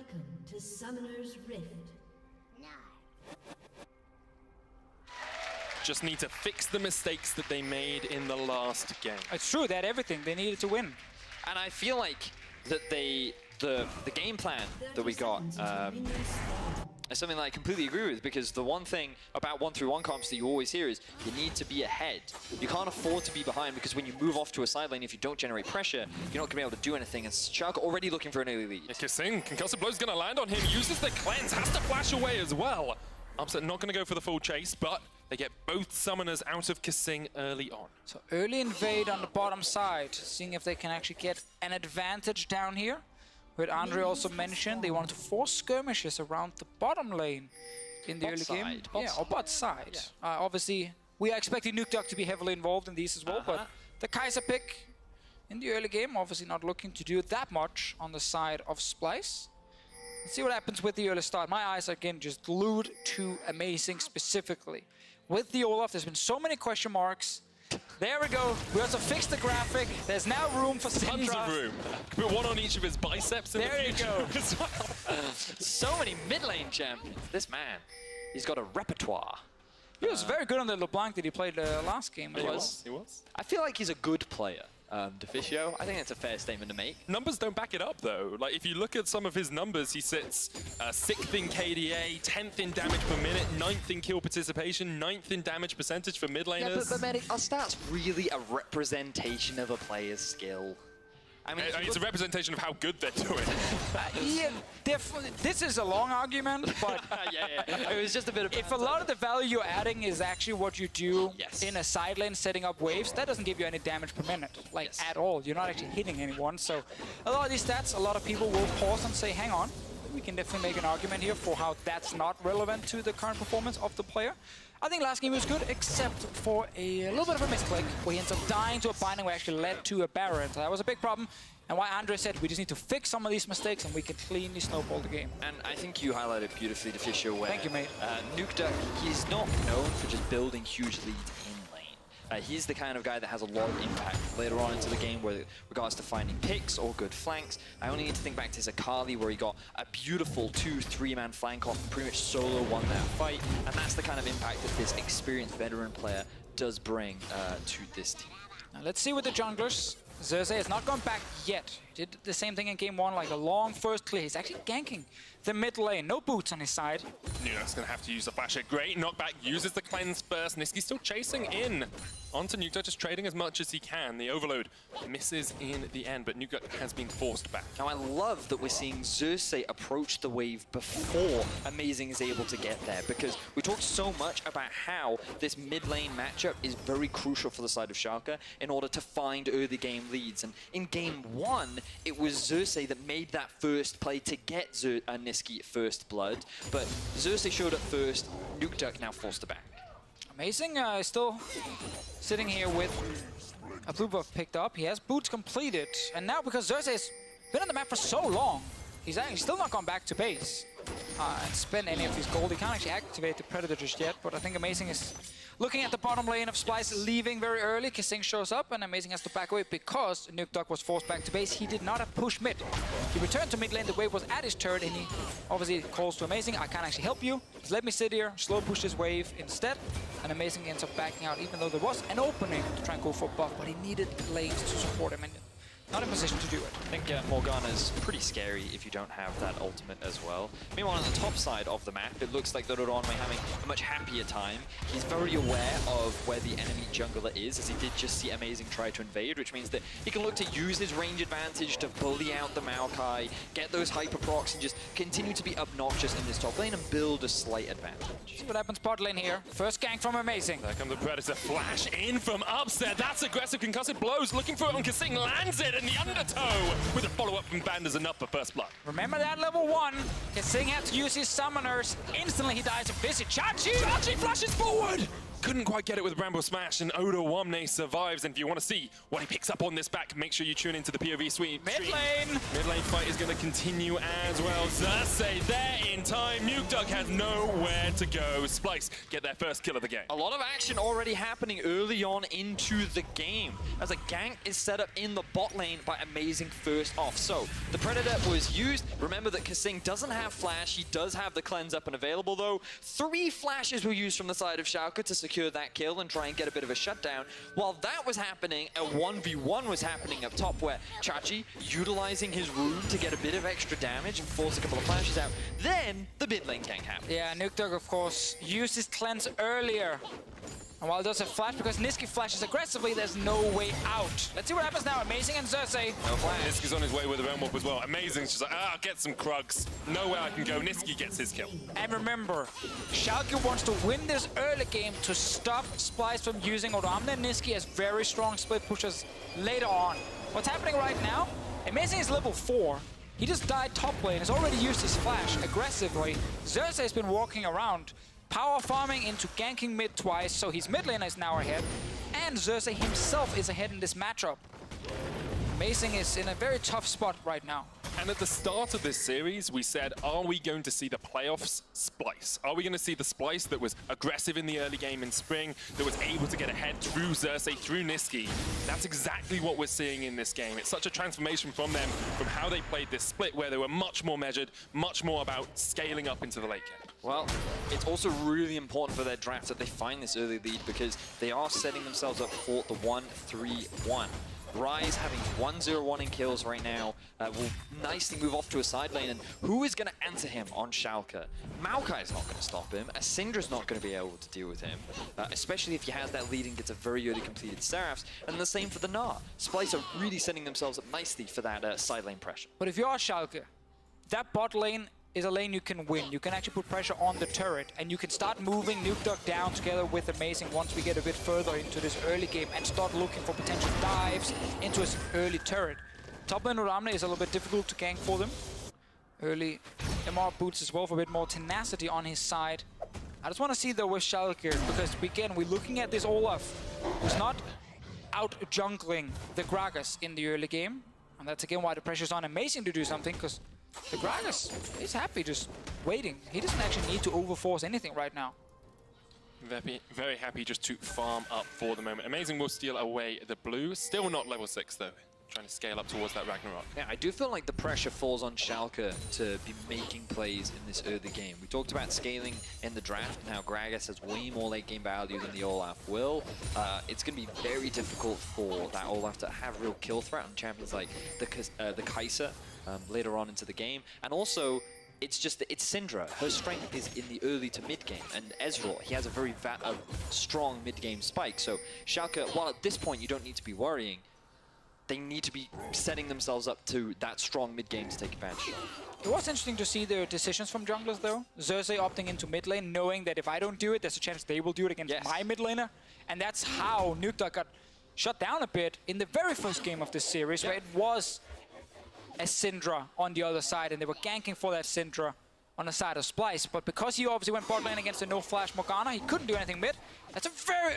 Welcome to Summoner's Rift. Just need to fix the mistakes that they made in the last game. It's true, they had everything. They needed to win. And I feel like that the game plan that we got is something that I completely agree with, because the one thing about 1-3-1 comps that you always hear is you need to be ahead. You can't afford to be behind, because when you move off to a side lane, if you don't generate pressure, you're not going to be able to do anything. And Schalke already looking for an early lead. Kissing, concussive blow's going to land on him, uses the cleanse, has to flash away as well. Upset not going to go for the full chase, but they get both summoners out of Kissing early on. So early invade on the bottom side, seeing if they can actually get an advantage down here. But Andre also mentioned they wanted to force skirmishes around the bottom lane in the Bot early side, game. bot Yeah, or bot side. Yeah. Obviously, we are expecting Nukeduck to be heavily involved in these as well, but the Kaiser pick in the early game, obviously not looking to do that much on the side of Splyce. Let's see what happens with the early start. My eyes are again just glued to Amazing specifically. With the Olaf, there's been so many question marks. There we go. We also fixed the graphic. There's now room for Syndra. Tons of room. Put one on each of his biceps in the future. There you go. As well. So many mid lane champions. This man, he's got a repertoire. He was very good on the LeBlanc that he played last game. He was. I feel like he's a good player, Deficio. I think that's a fair statement to make. Numbers don't back it up though. Like if you look at some of his numbers, he sits 6th in KDA, 10th in damage per minute, 9th in kill participation, 9th in damage percentage for mid laners. Yeah, but Medic, are stats really a representation of a player's skill? I mean, It's a representation of how good they're doing. Yeah, this is a long argument, but yeah. It was just a bit of. if a lot of the value you're adding is actually what you do Yes. in a side lane setting up waves, that doesn't give you any damage per minute, like Yes. at all. You're not actually hitting anyone. So a lot of these stats, a lot of people will pause and say, hang on, we can definitely make an argument here for how that's not relevant to the current performance of the player. I think last game was good, except for a little bit of a misclick, where he ends up dying to a binding which actually led to a Baron. So that was a big problem. And why Andre said we just need to fix some of these mistakes and we can cleanly snowball the game. And I think you highlighted beautifully, Deficio, where Thank you, mate. Nukeduck, he's not known for just building huge leads in lane. He's the kind of guy that has a lot of impact later on into the game with regards to finding picks or good flanks. I only need to think back to Zakali, where he got a beautiful 2-3-man flank off and pretty much solo won that fight. And that's the kind of impact that this experienced veteran player does bring to this team. Now let's see with the junglers. Xerxes has not gone back yet. He did the same thing in game one, like a long first clear. He's actually ganking the mid lane. No boots on his side. Nukeduck's going to have to use the flasher. Great knockback, uses the cleanse first. Niski's still chasing in onto Nukeduck, just trading as much as he can. The overload misses in the end, but Nukeduck has been forced back. Now I love that we're seeing Xerxes approach the wave before Amazing is able to get there, because we talked so much about how this mid lane matchup is very crucial for the side of Schalke in order to find early game leads. And in game one, it was Xerxes that made that first play to get Niski first blood, but Xerxes showed up first, Nukeduck now forced it back. Amazing is still sitting here with a blue buff picked up. He has boots completed. And now because Xerxes has been on the map for so long, he's actually still not gone back to base and spend any of his gold. He can't actually activate the Predator just yet, but I think Amazing is looking at the bottom lane of Splyce, leaving very early. Kissing shows up, and Amazing has to back away because Nukeduck was forced back to base. He did not have push mid. He returned to mid lane, the wave was at his turret, and he obviously calls to Amazing, I can't actually help you. Just let me sit here, slow push this wave instead. And Amazing ends up backing out, even though there was an opening to try and go for a buff, but he needed lanes to support him, and not in position to do it. I think Morgana's pretty scary if you don't have that ultimate as well. Meanwhile, on the top side of the map, it looks like that Odoamne having a much happier time. He's very aware of where the enemy jungler is, as he did just see Amazing try to invade, which means that he can look to use his range advantage to bully out the Maokai, get those hyper procs, and just continue to be obnoxious in this top lane and build a slight advantage. See what happens bot lane here. First gank from Amazing. There comes the Predator, flash in from upset. That's aggressive, concussive blows, looking for it on Kissing, lands it in the undertow with a follow-up from Band is enough for first blood. Remember that level 1. Kissing had to use his summoners. Instantly he dies of Visage. Chachi! Chachi flashes forward! couldn't quite get it with Bramble Smash, and Odoamne survives. And if you want to see what he picks up on this back, make sure you tune into the POV suite. Mid lane! Mid lane fight is going to continue as well. Xerxes there in time. Nuke has nowhere to go. Splyce get their first kill of the game. A lot of action already happening early on into the game as a gank is set up in the bot lane by Amazing first off. So the Predator was used. Remember that Kasing doesn't have flash. He does have the cleanse up and available though. 3 flashes were used from the side of Schalke to secure that kill and try and get a bit of a shutdown. While that was happening, a 1v1 was happening up top where Chachi utilizing his rune to get a bit of extra damage and force a couple of flashes out. Then the mid lane gank happened. Yeah, Nuke of course used his cleanse earlier. And while it does have flash, because Niski flashes aggressively, there's no way out. Let's see what happens now. Amazing and Xerxes. No flash. Niski's on his way with the Realm Warp as well. Amazing. She's like, I'll get some Krugs. Nowhere I can go. Niski gets his kill. And remember, Schalke wants to win this early game to stop Splyce from using Odoamne. Niski has very strong split pushes later on. What's happening right now? Amazing is level 4. He just died top lane. Has already used his flash aggressively. Xerxes has been walking around, power farming into ganking mid twice, so his mid laner is now ahead. And Xerxes himself is ahead in this matchup. Amazing is in a very tough spot right now. And at the start of this series, we said, are we going to see the playoffs Splyce? Are we going to see the Splyce that was aggressive in the early game in spring, that was able to get ahead through Xerxes, through Niski? That's exactly what we're seeing in this game. It's such a transformation from them, from how they played this split, where they were much more measured, much more about scaling up into the late game. Well, it's also really important for their draft that they find this early lead because they are setting themselves up for the 1-3-1. Rise having 1-0-1 in kills right now will nicely move off to a side lane, and who is going to answer him on Schalke? Maokai is not going to stop him. Syndra's not going to be able to deal with him, especially if he has that lead and gets a very early completed Seraphs, and the same for the Gnar. Splyce are really setting themselves up nicely for that side lane pressure. But if you are Schalke, that bot lane is a lane you can win. You can actually put pressure on the turret, and you can start moving Nuke down together with Amazing once we get a bit further into this early game and start looking for potential dives into his early turret. Top lane Odoamne is a little bit difficult to gank for them. Early MR boots as well for a bit more tenacity on his side. I just want to see though with Schalke, because again, we're looking at this Olaf who's not out jungling the Gragas in the early game. And that's again why the pressure's on Amazing to do something, because the Gragas is happy just waiting. He doesn't actually need to overforce anything right now. Very happy just to farm up for the moment. Amazing will steal away the blue. Still not level 6 though. Trying to scale up towards that Ragnarok. Yeah, I do feel like the pressure falls on Schalke to be making plays in this early game. We talked about scaling in the draft and how Gragas has way more late game value than the Olaf will. It's going to be very difficult for that Olaf to have real kill threat on champions like the Kai'Sa later on into the game. And also, it's just that it's Syndra. Her strength is in the early to mid game, and Ezreal, he has a very strong mid game spike. So Schalke, while at this point you don't need to be worrying, they need to be setting themselves up to that strong mid game to take advantage. It was interesting to see the decisions from junglers though. Xerxes opting into mid lane, knowing that if I don't do it, there's a chance they will do it against my mid laner. And that's how Nuke got shut down a bit in the very first game of this series, where it was a Syndra on the other side, and they were ganking for that Syndra on the side of Splyce. But because he obviously went bot lane against the no-flash Morgana, he couldn't do anything mid. That's a very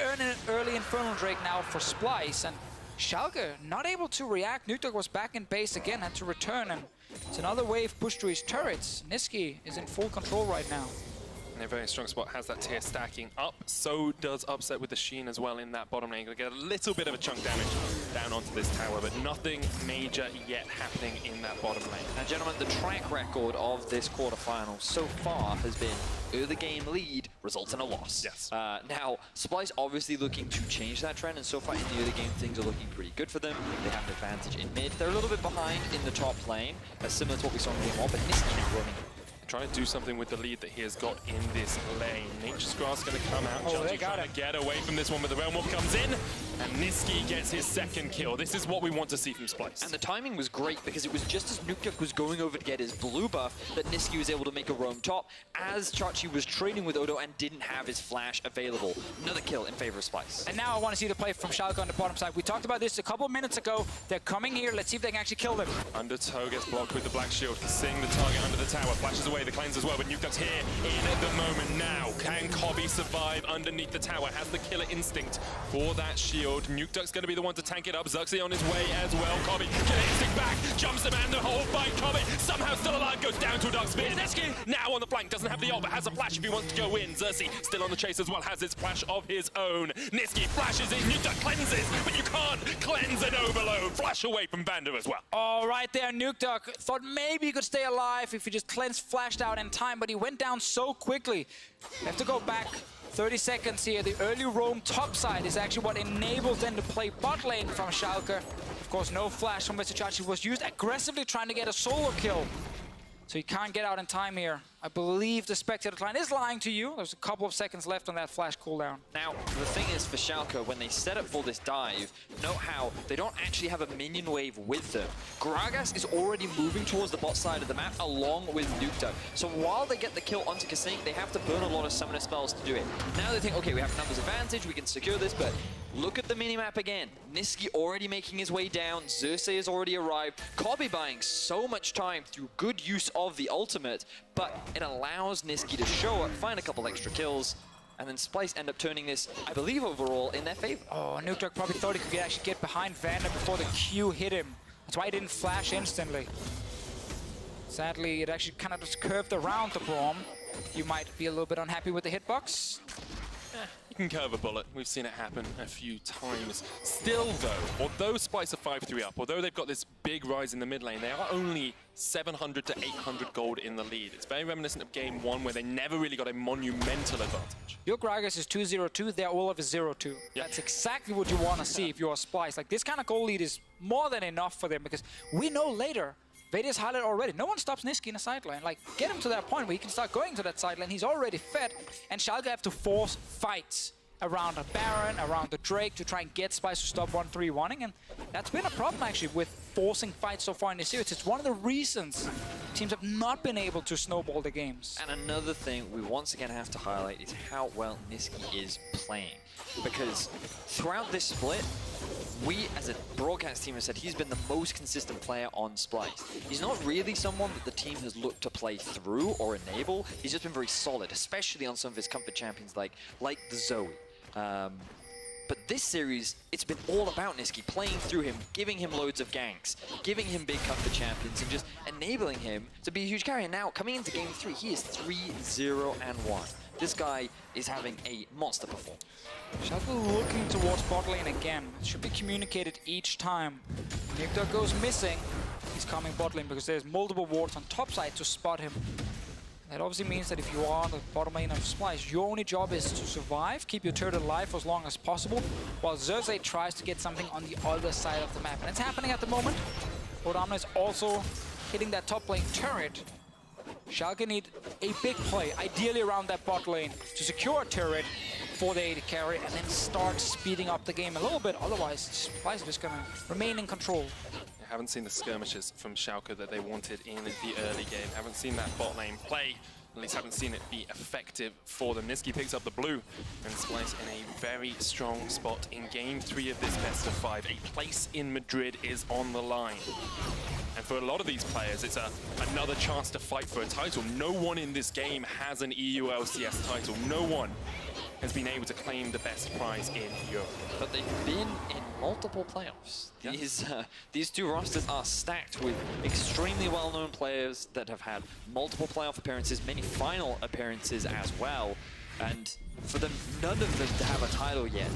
early Infernal Drake now for Splyce, and Schalke not able to react. Nuke was back in base again, had to return, and it's another wave push to his turrets. Niski is in full control right now. In a very strong spot, has that tier stacking up. So does Upset with the Sheen as well in that bottom lane. Gonna get a little bit of a chunk damage down onto this tower, but nothing major yet happening in that bottom lane. Now, gentlemen, the track record of this quarterfinal so far has been early game lead results in a loss. Yes. Now, Splyce obviously looking to change that trend, and so far in the early game things are looking pretty good for them. They have an advantage in mid. They're a little bit behind in the top lane, similar to what we saw in game 1, but Niski now running. Trying to do something with the lead that he has got in this lane. Nature's Grass going to come out. Oh, they Chachi got trying to get away from this one, but the Realm Warp comes in. And Niski gets his second kill. This is what we want to see from Splyce. And the timing was great because it was just as Nuktuk was going over to get his blue buff that Niski was able to make a roam top as Chachi was trading with Odo and didn't have his flash available. Another kill in favor of Splyce. And now I want to see the play from Schalke on the bottom side. We talked about this a couple of minutes ago. They're coming here. Let's see if they can actually kill them. Undertow gets blocked with the black shield. He's seeing the target under the tower. Flashes away the cleanse as well, but Nuktuk's here in the moment now. Can Kobbe survive underneath the tower? Has the killer instinct for that shield. Nuktuk's going to be the one to tank it up. Zuxi on his way as well. Kobbe, killer instinct back. Jumps him and the whole fight. Kobbe somehow still alive. Goes down to a dark spear. Niski now on the flank. Doesn't have the ult, but has a flash if he wants to go in. Xerxes still on the chase as well. Has his flash of his own. Niski flashes in. Nuktuk cleanses, but you can't cleanse an overload. Flash away from Vander as well. Oh, right there, Nuktuk thought maybe he could stay alive if he just cleansed, flashed out in time, but he went down so quickly. They have to go back 30 seconds here. The early roam topside is actually what enables them to play bot lane from Schalke. Of course, no flash from Mr. Chachi was used aggressively trying to get a solo kill. So he can't get out in time here. I believe the spectator client is lying to you. There's a couple of seconds left on that flash cooldown. Now, the thing is for Schalke, when they set up for this dive, note how they don't actually have a minion wave with them. Gragas is already moving towards the bot side of the map along with Nuktuk. So while they get the kill onto Kasink, they have to burn a lot of summoner spells to do it. Now they think, okay, we have numbers advantage, we can secure this, but look at the minimap again. Niski already making his way down, Xerxes has already arrived, Kobbe buying so much time through good use of the ultimate, but it allows Niski to show up, find a couple extra kills, and then Splyce end up turning this, I believe, overall in their favor. Oh, Nuktuk probably thought he could actually get behind Vander before the Q hit him. That's why he didn't flash instantly. Sadly, it actually kind of just curved around the Braum. You might be a little bit unhappy with the hitbox. You can curve a bullet. We've seen it happen a few times. Still, though, although Splyce are 5-3 up, although they've got this big rise in the mid lane, they are only 700 to 800 gold in the lead. It's very reminiscent of Game 1, where they never really got a monumental advantage. Your Gragas is 2-0-2, their Olaf is 0-2. Yep. That's exactly what you want to see if you're Splyce. Like, this kind of goal lead is more than enough for them, because we know later, Vader's highlighted already. No one stops Niski in a side lane. Like, get him to that point where he can start going to that side lane. He's already fed, and Schalke have to force fights around a Baron, around the Drake to try and get Splyce to stop 1-3-1-ing, and that's been a problem actually with forcing fights so far in this series. It's one of the reasons teams have not been able to snowball the games. And another thing we once again have to highlight is how well Niski is playing, because throughout this split, we as a broadcast team have said he's been the most consistent player on Splyce. He's not really someone that the team has looked to play through or enable. He's just been very solid, especially on some of his comfort champions like the Zoe. But this series, it's been all about Niski, playing through him, giving him loads of ganks, giving him big comfort champions, and just enabling him to be a huge carrier. Now, coming into Game 3, he is 3-0-1. This guy is having a monster performance. Schalke looking towards bot lane again. It should be communicated each time. Nuktuk goes missing. He's coming bot lane because there's multiple wards on top side to spot him. That obviously means that if you are on the bottom lane of Splyce, your only job is to survive, keep your turret alive for as long as possible, while Xerxes tries to get something on the other side of the map. And it's happening at the moment. Odoamne is also hitting that top lane turret. Schalke need a big play, ideally around that bot lane, to secure a turret for the AD carry and then start speeding up the game a little bit. Otherwise, Splyce is just going to remain in control. Haven't seen the skirmishes from Schalke that they wanted in the early game. Haven't seen that bot lane play. At least haven't seen it be effective for them. Niski picks up the blue and Splyce in a very strong spot in Game 3 of this best of 5. A place in Madrid is on the line. And for a lot of these players, it's another chance to fight for a title. No one in this game has an EU LCS title. No one has been able to claim the best prize in Europe. But they've been in multiple playoffs. Yeah. These two rosters are stacked with extremely well-known players that have had multiple playoff appearances, many final appearances as well. And for them, none of them to have a title yet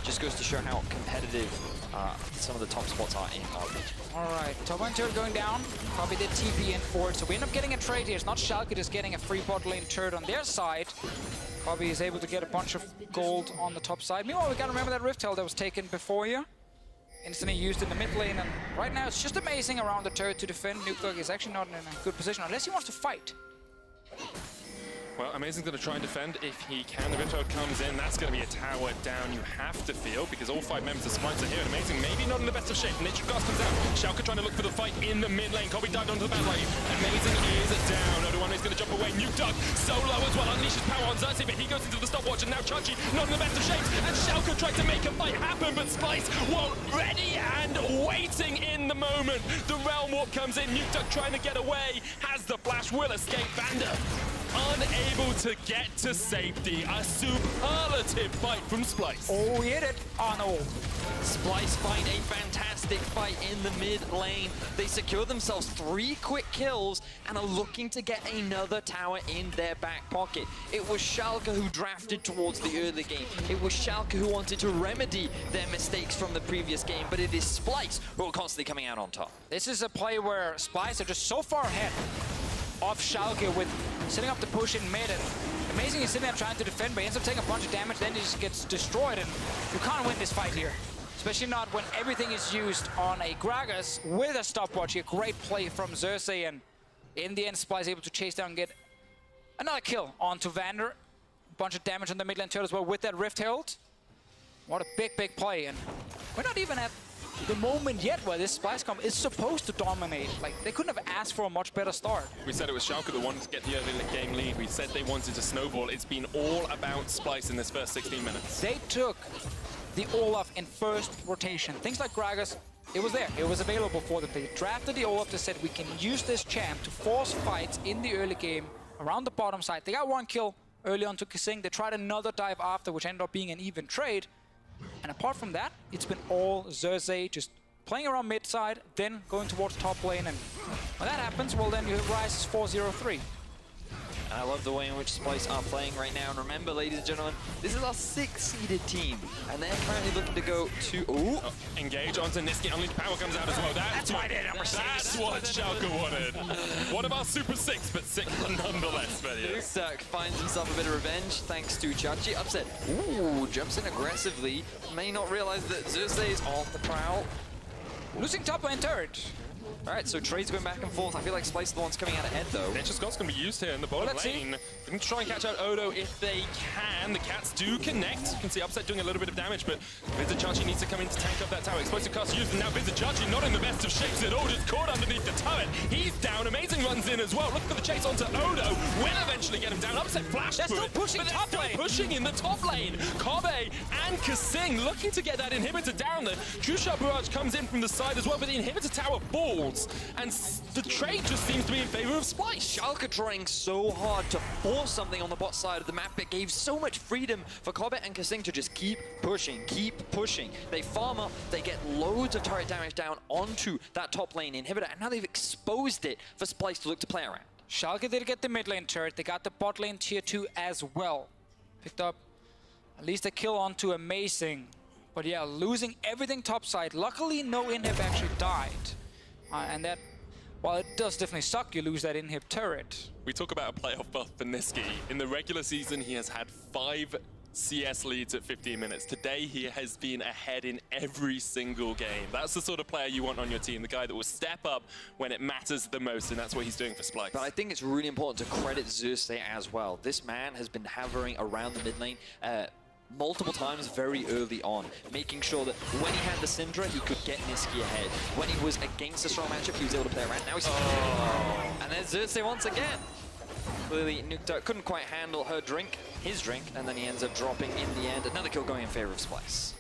just goes to show how competitive some of the top spots are in our region. All right, top lane turret going down. Probably did TP in for it, so we end up getting a trade here. It's not Schalke just getting a free bot lane turret on their side. Kobbe is able to get a bunch of gold on the top side. Meanwhile, we gotta remember that Rift Tail that was taken before here. Instantly used in the mid lane, and right now it's just amazing around the turret to defend. Nuktuk is actually not in a good position, unless he wants to fight. Well, Amazing's going to try and defend if he can. The Ripto comes in. That's going to be a tower down you have to feel because all 5 members of Splyce are here. And Amazing maybe not in the best of shape. Nature Gas comes out. Schalke trying to look for the fight in the mid lane. Kobe dived onto the back lane. Amazing is down. Odoamne is going to jump away. Nuke Dug solo as well. Unleashes power on Xerxes, but he goes into the stopwatch. And now Chachi not in the best of shapes. And Schalke tried to make a fight happen, but Splyce won't. Ready and waiting in the moment. The Realm Warp comes in. Nuke Dug trying to get away. Has the flash, will escape. Vander unable to get to safety. A superlative fight from Splyce. Oh, he hit it. Oh, no. Splyce find a fantastic fight in the mid lane. They secure themselves 3 quick kills and are looking to get another tower in their back pocket. It was Schalke who drafted towards the early game. It was Schalke who wanted to remedy their mistakes from the previous game, but it is Splyce who are constantly coming out on top. This is a play where Splyce are just so far ahead of Schalke with setting up the push in mid. And Amazing is sitting there trying to defend, but he ends up taking a bunch of damage, then he just gets destroyed, and you can't win this fight here. Especially not when everything is used on a Gragas with a stopwatch. A great play from Xerxes, and in the end, Splyce able to chase down and get another kill onto Vander. Bunch of damage on the mid lane turret as well with that Rift Herald. What a big, big play, and we're not even at the moment yet where this Splyce comp is supposed to dominate. Like, they couldn't have asked for a much better start. We said it was Schalke that wanted to get the early game lead. We said they wanted to snowball. It's been all about Splyce in this first 16 minutes. They took the Olaf in first rotation. Things like Gragas, it was there. It was available for them. They drafted the Olaf. They said, we can use this champ to force fights in the early game around the bottom side. They got 1 kill early on to Kasing. They tried another dive after, which ended up being an even trade. And apart from that, it's been all Xerxes just playing around mid side, then going towards top lane. And when that happens, well, then you rise 4-0-3. And I love the way in which Splyce are playing right now. And remember, ladies and gentlemen, this is our 6th-seeded team. And they're currently looking to go to... Ooh. Engage onto Niski. Unleashed power comes out as well. That's what Schalke wanted. One of our Super 6, but 6 nonetheless. Nuke finds himself a bit of revenge thanks to Chachi. Upset. Ooh, jumps in aggressively. May not realize that Xerxes is on the prowl. Losing top lane turret. All right, so trades going back and forth. I feel like Splyce are the ones coming out ahead, though. Nature's God's going to be used here in the bottom lane. They're going to try and catch out Odo if they can. The cats do connect. You can see Upset doing a little bit of damage, but Vizichachi needs to come in to tank up that tower. Explosive cast used, and now Vizichachi not in the best of shapes at all, just caught underneath the turret. He's down. Amazing runs in as well. Look for the chase onto Odo. Will eventually get him down. Upset flash. They're still pushing top lane. Pushing in the top lane. Kobe and Kasing looking to get that inhibitor down. The True Shot Barrage comes in from the side as well, but the inhibitor tower falls. And the trade just seems to be in favor of Splyce. Schalke trying so hard to force something on the bot side of the map. It gave so much freedom for Kobe and Kasing to just keep pushing, keep pushing. They farm up, they get loads of turret damage down onto that top lane inhibitor, and now they've exposed it for Splyce to look to play around. Schalke did get the mid lane turret. They got the bot lane tier 2 as well. Picked up at least a kill onto Amazing. But yeah, losing everything topside. Luckily, no inhib actually died. And that, while it does definitely suck, you lose that inhib turret. We talk about a playoff buff for Niski. In the regular season, he has had 5 CS leads at 15 minutes. Today, he has been ahead in every single game. That's the sort of player you want on your team, the guy that will step up when it matters the most, and that's what he's doing for Splyce. But I think it's really important to credit Xerxes as well. This man has been hovering around the mid lane multiple times very early on, making sure that when he had the Syndra, he could get Niski ahead. When he was against a strong matchup, he was able to play around. Now he's... And there's Xerxes once again. Clearly, Nuke couldn't quite handle his drink, and then he ends up dropping in the end. Another kill going in favor of Splyce.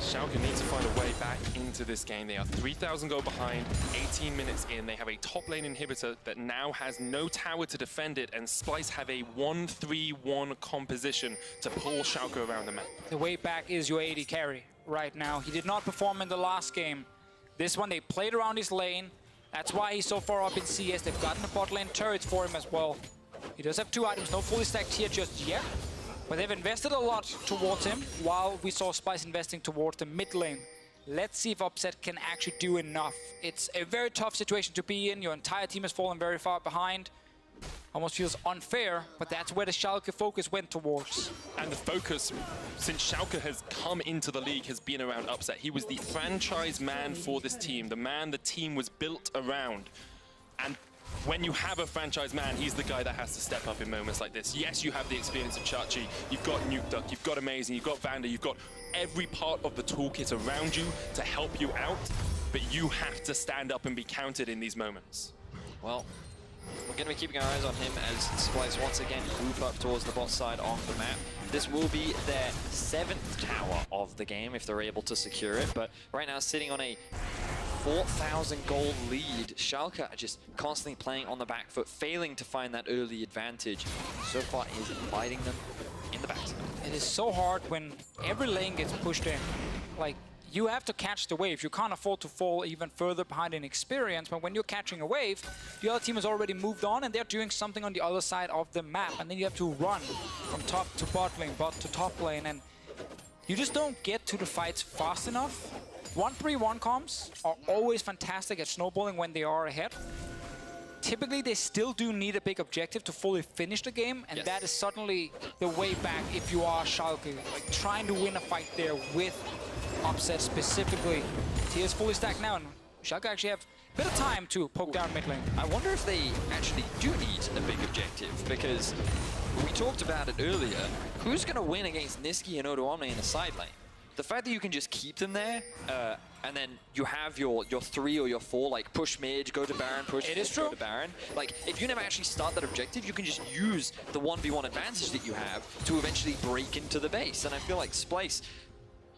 Schalke needs to find a way back into this game. They are 3,000 gold behind, 18 minutes in. They have a top lane inhibitor that now has no tower to defend it, and Splyce have a 1-3-1 composition to pull Schalke around the map. The way back is your AD carry right now. He did not perform in the last game. This one, they played around his lane. That's why he's so far up in CS. They've gotten the bot lane turrets for him as well. He does have 2 items, no fully stacked here just yet. But they've invested a lot towards him, while we saw Splyce investing towards the mid lane. Let's see if Upset can actually do enough. It's a very tough situation to be in. Your entire team has fallen very far behind. Almost feels unfair, but that's where the Schalke focus went towards. And the focus, since Schalke has come into the league, has been around Upset. He was the franchise man for this team, the man the team was built around. And when you have a franchise man, he's the guy that has to step up in moments like this. Yes, you have the experience of Chachi, you've got Nuke Duck, you've got Amazing, you've got Vander, you've got every part of the toolkit around you to help you out, but you have to stand up and be counted in these moments. Well, we're going to be keeping our eyes on him as Splyce once again move up towards the bot side on the map. This will be their 7th tower of the game if they're able to secure it, but right now sitting on a 4,000 gold lead. Schalke are just constantly playing on the back foot, failing to find that early advantage. So far is biting them in the backside. It is so hard when every lane gets pushed in. Like, you have to catch the wave. You can't afford to fall even further behind in experience, but when you're catching a wave, the other team has already moved on and they're doing something on the other side of the map, and then you have to run from top to bot lane, bot to top lane, and you just don't get to the fights fast enough. 1-3-1 comps are always fantastic at snowballing when they are ahead. Typically, they still do need a big objective to fully finish the game, and that is suddenly the way back if you are Schalke. Like, trying to win a fight there with upset specifically. He is fully stacked now, and Schalke actually have a bit of time to poke down mid lane. I wonder if they actually do need a big objective, because we talked about it earlier. Who's going to win against Niski and Odoamne in the side lane? The fact that you can just keep them there, and then you have your 3 or your 4, like push mid, go to Baron, push mid, go to Baron. Like, if you never actually start that objective, you can just use the 1v1 advantage that you have to eventually break into the base. And I feel like Splyce,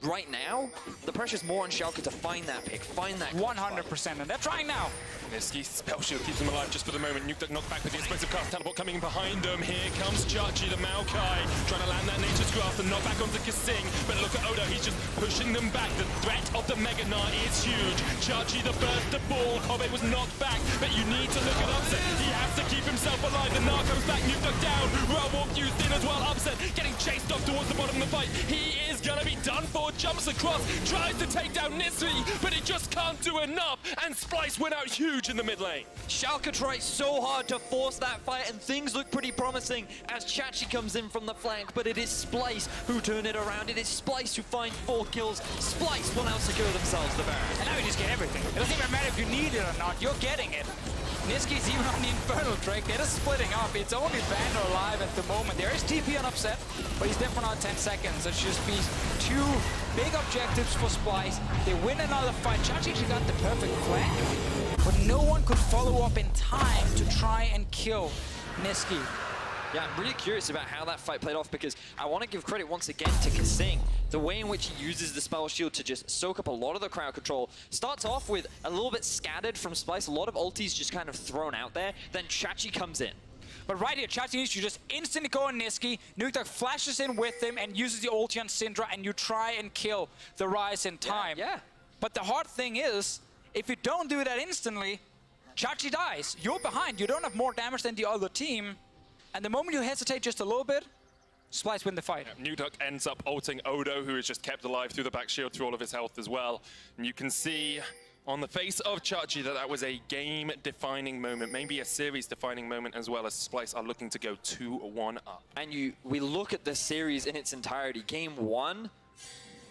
right now, the pressure's more on Schalke to find that pick, find that 100%, and they're trying now. Niski's spell shield keeps him alive just for the moment. Nuke Duck knocked back with the explosive cast. Teleport coming in behind him. Here comes Chachi, the Maokai, trying to land that Nature's Grasp and knock back onto Kasing. But look at Odo, he's just pushing them back. The threat of the Mega Gnar is huge. Chachi, the burst of ball. Kobe was knocked back, but you need to look at Upset. He has to keep himself alive. The Gnar comes back, Nuke Duck down. Walk used in as well. Upset getting chased off towards the bottom of the fight. He is gonna be done for. Jumps across, tries to take down Niski, but he just can't do enough. And Splyce went out huge in the mid lane. Schalke tries so hard to force that fight, and things look pretty promising as Chachi comes in from the flank, but it is Splyce who turn it around. It is Splyce who find 4 kills. Splyce will now secure themselves the Baron. And now you just get everything. It doesn't even matter if you need it or not, you're getting it. Niski's even on the Infernal Drake. They're just splitting up. It's only Vander alive at the moment. There is TP on Upset, but he's dead for another 10 seconds. It should be 2 big objectives for Splyce. They win another fight. Chachi actually got the perfect flank, but no one could follow up in time to try and kill Niski. Yeah, I'm really curious about how that fight played off, because I want to give credit once again to Kasing. The way in which he uses the spell shield to just soak up a lot of the crowd control starts off with a little bit scattered from Splyce, a lot of ultis just kind of thrown out there. Then Chachi comes in. But right here, Chachi needs to just instantly go on Niski. Nuke Duck flashes in with him and uses the ulti on Syndra, and you try and kill the Rise in time. Yeah. But the hard thing is, if you don't do that instantly, Chachi dies. You're behind. You don't have more damage than the other team. And the moment you hesitate just a little bit, Splyce win the fight. Yeah, Nuke Duck ends up ulting Odo, who is just kept alive through the back shield, through all of his health as well. And you can see on the face of Chachi that that was a game-defining moment, maybe a series-defining moment as well, as Splyce are looking to go 2-1 up. And we look at the series in its entirety. Game 1,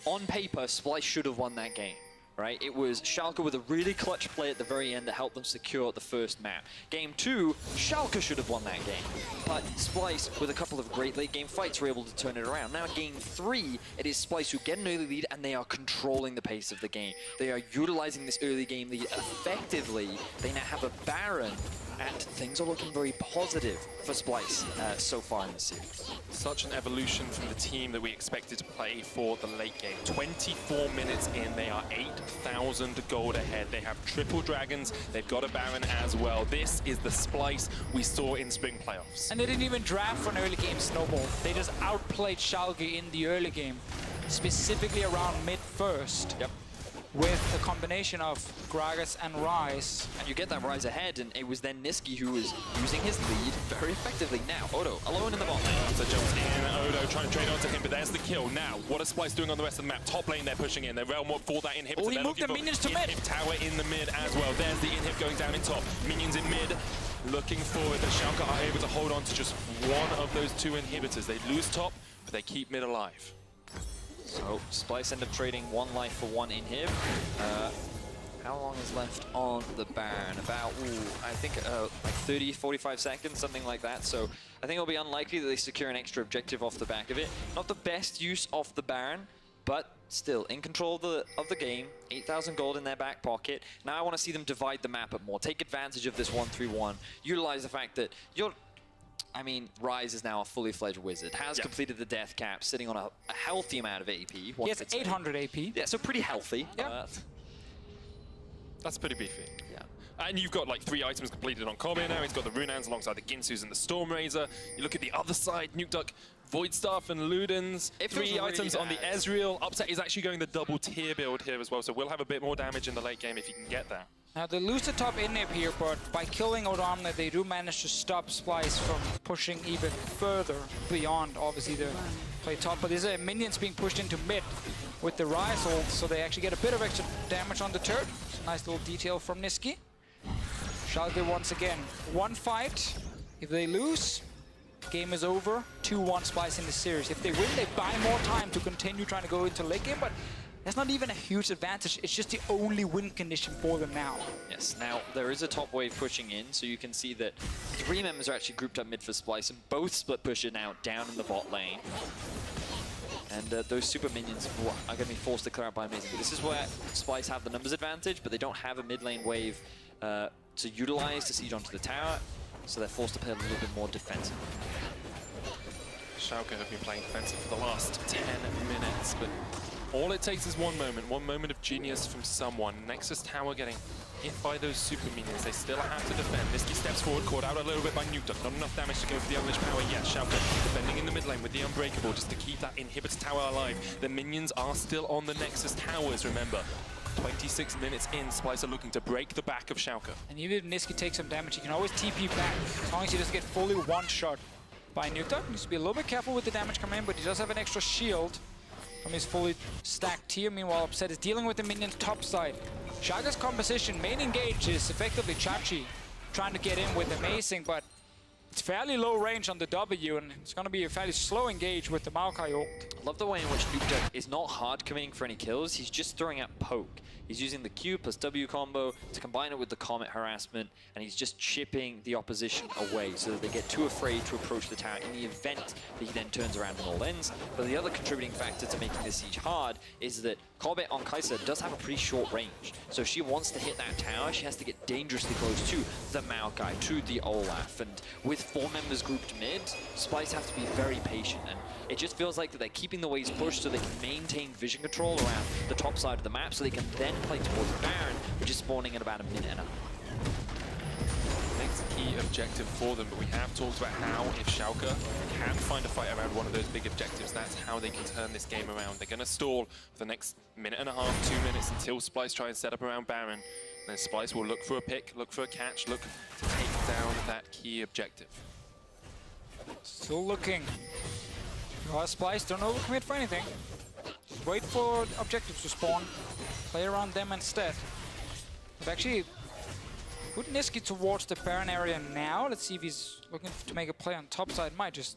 on paper, Splyce should have won that game. Right? It was Schalke with a really clutch play at the very end that helped them secure the first map. Game 2, Schalke should have won that game. But Splyce, with a couple of great late game fights, were able to turn it around. Now Game 3, it is Splyce who get an early lead, and they are controlling the pace of the game. They are utilizing this early game lead effectively. They now have a Baron, and things are looking very positive for Splyce so far in the series. Such an evolution from the team that we expected to play for the late game. 24 minutes in, they are 8,000 gold ahead. They have triple dragons, they've got a Baron as well. This is the Splyce we saw in spring playoffs. And they didn't even draft for an early game snowball. They just outplayed Schalke in the early game, specifically around mid first. Yep. With a combination of Gragas and Rise. And you get that Rise ahead, and it was then Niski who was using his lead very effectively. Now, Odo, alone in the bot lane. So jumps in, Odo trying to trade onto him, but there's the kill. Now, what is Splyce doing on the rest of the map? Top lane, they're pushing in. They're Realm Warp for that inhibitor. Oh, he moved the minions to mid. Tower in the mid as well. There's the inhib going down in top. Minions in mid. Looking forward, the Schalke are able to hold on to just one of those 2 inhibitors. They lose top, but they keep mid alive. So Splyce end up trading 1 life for 1 inhib. How long is left on the Baron? About, I think like 30, 45 seconds, something like that. So I think it'll be unlikely that they secure an extra objective off the back of it. Not the best use of the Baron, but still in control of the game. 8,000 gold in their back pocket. Now I want to see them divide the map up more. Take advantage of this 1-3-1. Utilize the fact that Ryze is now a fully fledged wizard. Has completed the death cap, sitting on a healthy amount of AP. He has 800 AP. Yeah, so pretty healthy. Yeah. That's pretty beefy. Yeah. And you've got like 3 items completed on Kobe now. He's got the Runans alongside the Ginsus and the Stormrazor. You look at the other side, Nukeduck, Void Staff and Ludens. It 3 feels items really on the bad. Ezreal. Upset is actually going the double tier build here as well, so we'll have a bit more damage in the late game if you can get there. Now they lose the top inhib here, but by killing Odoamne, they do manage to stop Splyce from pushing even further beyond, obviously, the play top. But these are minions being pushed into mid with the Ryze ult, so they actually get a bit of extra damage on the turret. It's a nice little detail from Niski. Schalke once again, 1 fight. If they lose, game is over. 2-1 Splyce in the series. If they win, they buy more time to continue trying to go into late game, but that's not even a huge advantage. It's just the only win condition for them now. Yes, now there is a top wave pushing in, so you can see that 3 members are actually grouped up mid for Splyce, and both split push it now down in the bot lane. And those super minions are going to be forced to clear out by Amazing. This is where Splyce have the numbers advantage, but they don't have a mid lane wave to utilize to siege onto the tower, so they're forced to play a little bit more defensive. Schalke have been playing defensive for the last 10 minutes, but all it takes is one moment of genius from someone. Nexus tower getting hit by those super minions. They still have to defend. Niski steps forward, caught out a little bit by Nukeduck. Not enough damage to go for the unleashed power yet. Schalke defending in the mid lane with the Unbreakable just to keep that inhibitor tower alive. The minions are still on the Nexus towers, remember. 26 minutes in, Splyce are looking to break the back of Schalke. And even if Niski takes some damage, he can always TP back, as long as he doesn't get fully one-shot by Nukeduck. Needs to be a little bit careful with the damage coming in, but he does have an extra shield from his fully stacked tier. Meanwhile, Upset is dealing with the minions top side. Schalke's composition, main engage is effectively Chachi trying to get in with Amazing, but it's fairly low range on the W, and it's going to be a fairly slow engage with the Maokai ult. I love the way in which Nukeduck is not hard committing for any kills, he's just throwing out poke. He's using the Q plus W combo to combine it with the Comet harassment, and he's just chipping the opposition away so that they get too afraid to approach the tower in the event that he then turns around and all ends. But the other contributing factor to making this siege hard is that Comet on Kai'Sa does have a pretty short range. So if she wants to hit that tower, she has to get dangerously close to the Maokai, to the Olaf. And with 4 members grouped mid, Splyce have to be very patient. And it just feels like that they're keeping the waves pushed so they can maintain vision control around the top side of the map so they can then play towards Baron, which is spawning in about a minute and a half. Next key objective for them, but we have talked about how if Schalke can find a fight around one of those big objectives, that's how they can turn this game around. They're going to stall for the next minute and a half, 2 minutes until Splyce try and set up around Baron. Then Splyce will look for a pick, look for a catch, look to take down that key objective. Still looking. Splyce, don't overcommit for anything. Just wait for objectives to spawn. Play around them instead. But actually, put Niski towards the Baron area now. Let's see if he's looking to make a play on top side. Might just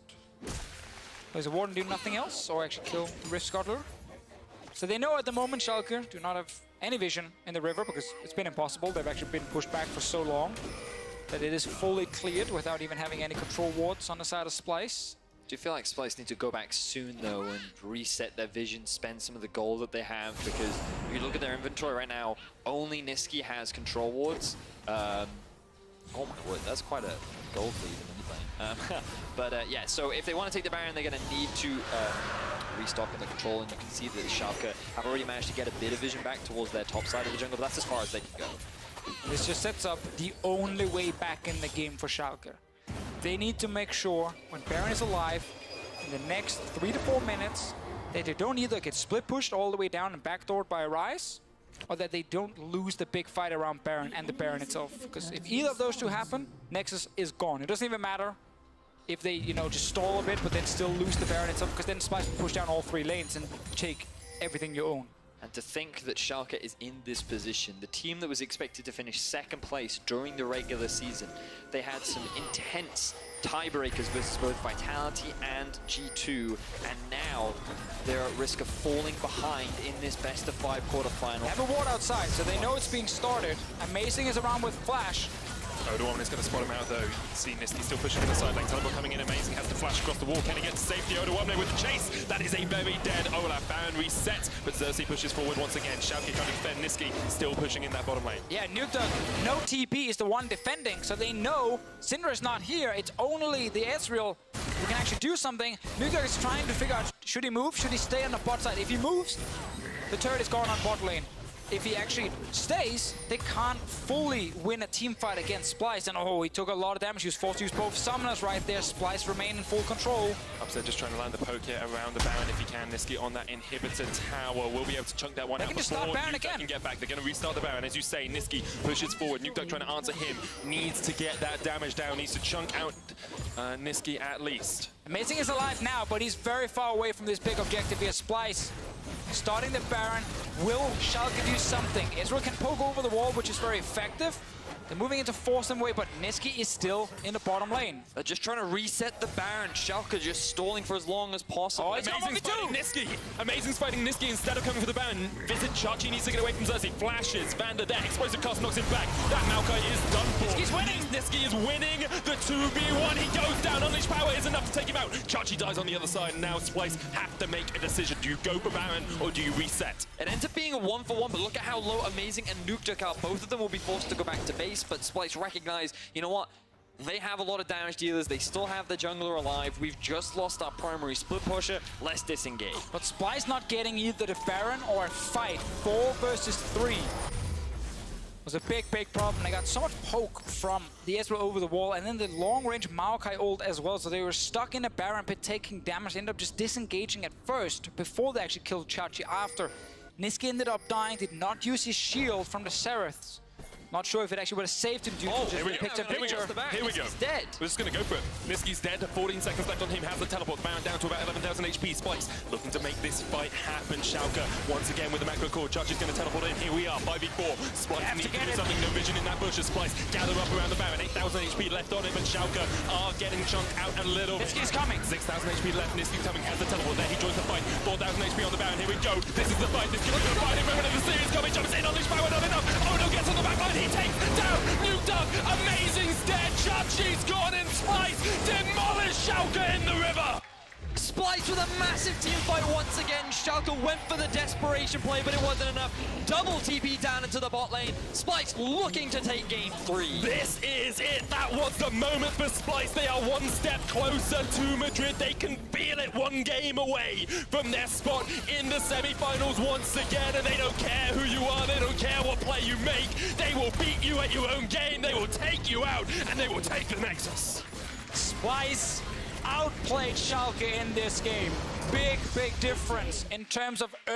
place a ward and do nothing else, or actually kill the Rift Scuttler. So they know at the moment Schalke do not have any vision in the river because it's been impossible. They've actually been pushed back for so long that it is fully cleared without even having any control wards on the side of Splyce. Do you feel like Splyce need to go back soon, though, and reset their vision, spend some of the gold that they have? Because if you look at their inventory right now, only Niski has control wards. Oh my word, that's quite a gold lead in the mid lane. Yeah, so if they want to take the Baron, they're going to need to restock in the control, and you can see that Schalke have already managed to get a bit of vision back towards their top side of the jungle, but that's as far as they can go. This just sets up the only way back in the game for Schalke. They need to make sure when Baron is alive in the next 3 to 4 minutes that they don't either get split pushed all the way down and backdoored by a Ryze, or that they don't lose the big fight around Baron and the Baron itself. Because if either of those two happen, Nexus is gone. It doesn't even matter if they, just stall a bit but then still lose the Baron itself, because then Splyce will push down all 3 lanes and take everything you own. And to think that Schalke is in this position, the team that was expected to finish 2nd place during the regular season, they had some intense tiebreakers versus both Vitality and G2, and now they're at risk of falling behind in this best-of-5 quarterfinal. They have a ward outside, so they know it's being started. Amazing is around with Flash. Odoamne is going to spot him out though. See Nisty still pushing in the side lane. Teleport coming in. Amazing has to flash across the wall. Can he get to safety? Odoamne with the chase. That is a very dead Olaf. Baron resets, but Xerxes pushes forward once again. Schalke trying to defend. Niski still pushing in that bottom lane. Yeah, Nuke, no TP is the one defending, so they know Syndra is not here. It's only the Ezreal who can actually do something. Nuke is trying to figure out, should he move? Should he stay on the bot side? If he moves, the turret is gone on bot lane. If he actually stays, they can't fully win a team fight against Splyce. And oh, he took a lot of damage. He was forced to use both summoners right there. Splyce remain in full control. Upset just trying to land the poke here around the Baron if he can. Niski on that inhibitor tower will be able to chunk that one out. They can just start Baron again. Can get back. They're going to restart the Baron. As you say, Niski pushes forward. Nuke trying to answer him. Needs to get that damage down. Needs to chunk out Niski at least. Amazing is alive now, but he's very far away from this big objective here. Splyce starting the Baron. Will Schalke do something? Ezreal can poke over the wall, which is very effective. They're moving into force them away, but Niski is still in the bottom lane. They're just trying to reset the Baron. Schalke just stalling for as long as possible. Oh, it's Amazing's fighting Niski. Amazing's fighting Niski instead of coming for the Baron. Visit Chachi needs to get away from Xerxes. Flashes. Vander there. Explosive cast knocks him back. That Maokai is done for. Niski's winning. Niski is winning the 2v1. He goes down. Unleashed power is enough to take him out. Chachi dies on the other side. And now Splyce have to make a decision. Do you go for Baron or do you reset? It ends up being a 1-for-1, but look at how low Amazing and Nuke took out. Both of them will be forced to go back to base, but Splyce recognize, you know what? They have a lot of damage dealers. They still have the jungler alive. We've just lost our primary split pusher. Let's disengage. But Splyce not getting either the Baron or a fight. 4 versus 3 was a big, big problem. They got so much poke from the Ezreal over the wall, and then the long-range Maokai ult as well. So they were stuck in a Baron pit, taking damage. Ended up just disengaging at first before they actually killed Chachi after. Niski ended up dying, did not use his shield from the Seraphs. Not sure if it actually would have saved him due to just the picture. Here we go. Here we go. He's dead. We're just going to go for it. Niski's dead. 14 seconds left on him. Has the teleport. Baron down to about 11,000 HP. Splyce looking to make this fight happen. Schalke once again with the macro core. Chachi's going to teleport in. Here we are. 5v4. Splyce needs to do something. No vision in that bush. Splyce gather up around the Baron. 8,000 HP left on him, but Schalke are getting chunked out a little bit. Niski's coming. 6,000 HP left. Niski's coming. Has the teleport. There he joins the fight. 4,000 HP on the Baron. Here we go. This is the fight. Niski's going to fight him. Moment of the series coming. Jumps in. Unleashed power. Not enough. Odo gets on the back line. He takes down Nuke Dog. Amazing's dead. Chachi's gone and Splyce demolish Schalke in the river. Splyce with a massive team fight once again. Schalke went for the desperation play, but it wasn't enough. Double TP down into the bot lane. Splyce looking to take game 3. This is it. That was the moment for Splyce. They are one step closer to Madrid. They can feel it, one game away from their spot in the semi-finals once again. And they don't care who you are. They don't care what play you make. They will beat you at your own game. They will take you out, and they will take the Nexus. Splyce outplayed Schalke in this game. Big, big difference in terms of early